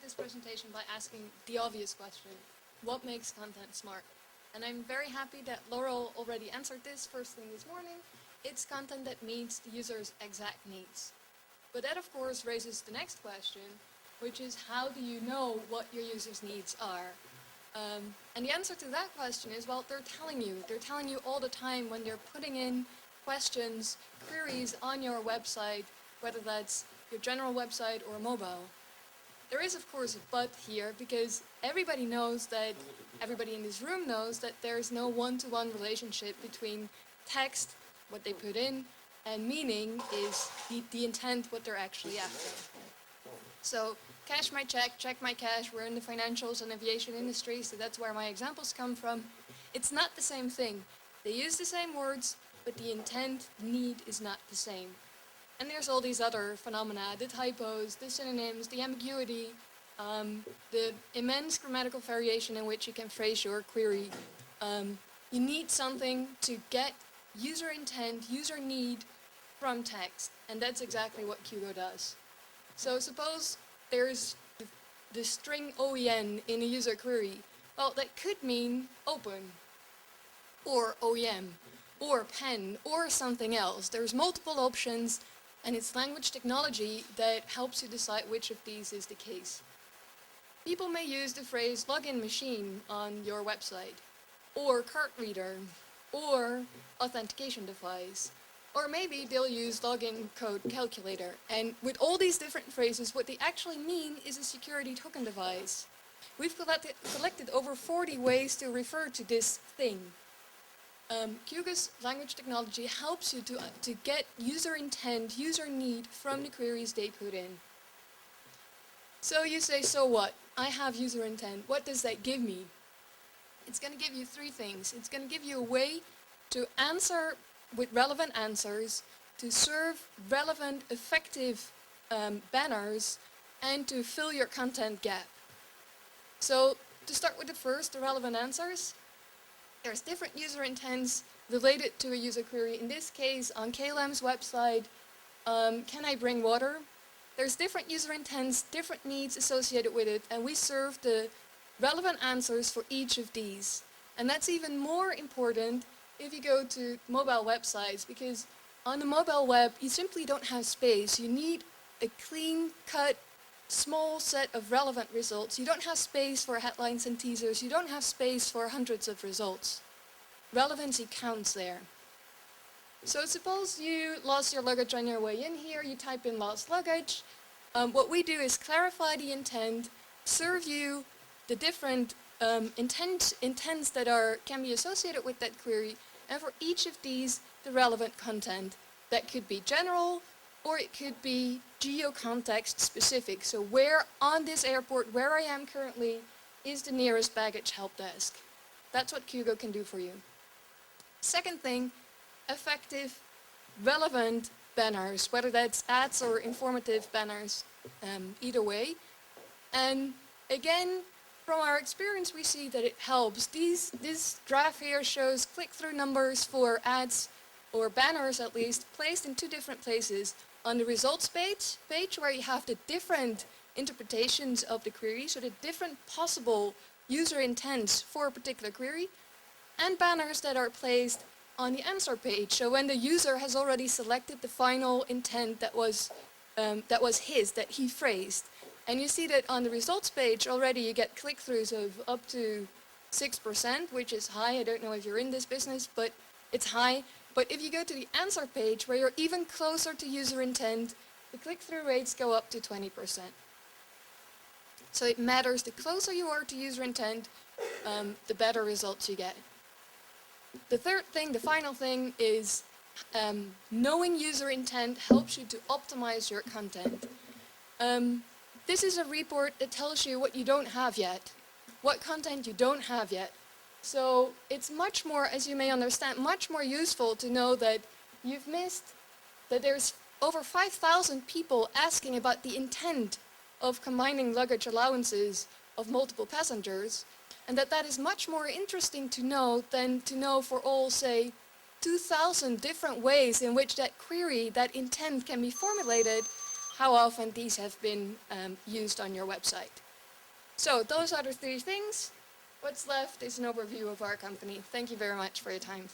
this presentation by asking the obvious question: what makes content smart? And I'm very happy that Laurel already answered this first thing this morning. It's content that meets the user's exact needs. But that of course raises the next question, which is how do you know what your users' needs are? And the answer to that question is, well, they're telling you. They're telling you all the time when they're putting in questions, queries on your website, whether that's your general website or mobile. There is of course a but here, because everybody knows that, everybody in this room knows that there's no one-to-one relationship between text, what they put in, and meaning is the intent, what they're actually after. So, cash my check my cash, we're in the financials and aviation industry, so that's where my examples come from. It's not the same thing. They use the same words, but the intent, need is not the same. And there's all these other phenomena, the typos, the synonyms, the ambiguity, the immense grammatical variation in which you can phrase your query. You need something to get user intent, user need from text, and that's exactly what Hugo does. So suppose there's the string OEN in a user query. Well, that could mean open, or OEM, or pen, or something else. There's multiple options, and it's language technology that helps you decide which of these is the case. People may use the phrase login machine on your website, or card reader, or authentication device, or maybe they'll use login code calculator. And with all these different phrases, what they actually mean is a security token device. We've collected over 40 ways to refer to this thing. Hugo's language technology helps you to get user intent, user need from the queries they put in. So you say, so what? I have user intent. What does that give me? It's going to give you three things. It's going to give you a way to answer with relevant answers, to serve relevant, effective banners, and to fill your content gap. So to start with the first, the relevant answers, there's different user intents related to a user query. In this case, on KLM's website, can I bring water? There's different user intents, different needs associated with it, and we serve the relevant answers for each of these. And that's even more important if you go to mobile websites, because on the mobile web, you simply don't have space. You need a clean-cut, small set of relevant results. You don't have space for headlines and teasers. You don't have space for hundreds of results. Relevancy counts there. So suppose you lost your luggage on your way in here. You type in lost luggage. What we do is clarify the intent, serve you the different intents that can be associated with that query, and for each of these, the relevant content. That could be general, or it could be geo-context specific. So where on this airport, where I am currently, is the nearest baggage help desk. That's what Hugo can do for you. Second thing, effective, relevant banners, whether that's ads or informative banners, either way. And again, from our experience, we see that it helps. This graph here shows click-through numbers for ads, or banners at least, placed in two different places. On the results page where you have the different interpretations of the query, so the different possible user intents for a particular query, and banners that are placed on the answer page. So when the user has already selected the final intent that was his, that he phrased. And you see that on the results page already you get click-throughs of up to 6%, which is high. I don't know if you're in this business, but it's high. But if you go to the answer page where you're even closer to user intent, the click-through rates go up to 20%. So it matters, the closer you are to user intent, the better results you get. The third thing, the final thing, is knowing user intent helps you to optimize your content. This is a report that tells you what you don't have yet, what content you don't have yet. So it's much more, as you may understand, much more useful to know that you've missed, that there's over 5,000 people asking about the intent of combining luggage allowances of multiple passengers, and that is much more interesting to know than to know for all, say, 2,000 different ways in which that query, that intent can be formulated, how often these have been used on your website. So those are the three things. What's left is an overview of our company. Thank you very much for your time.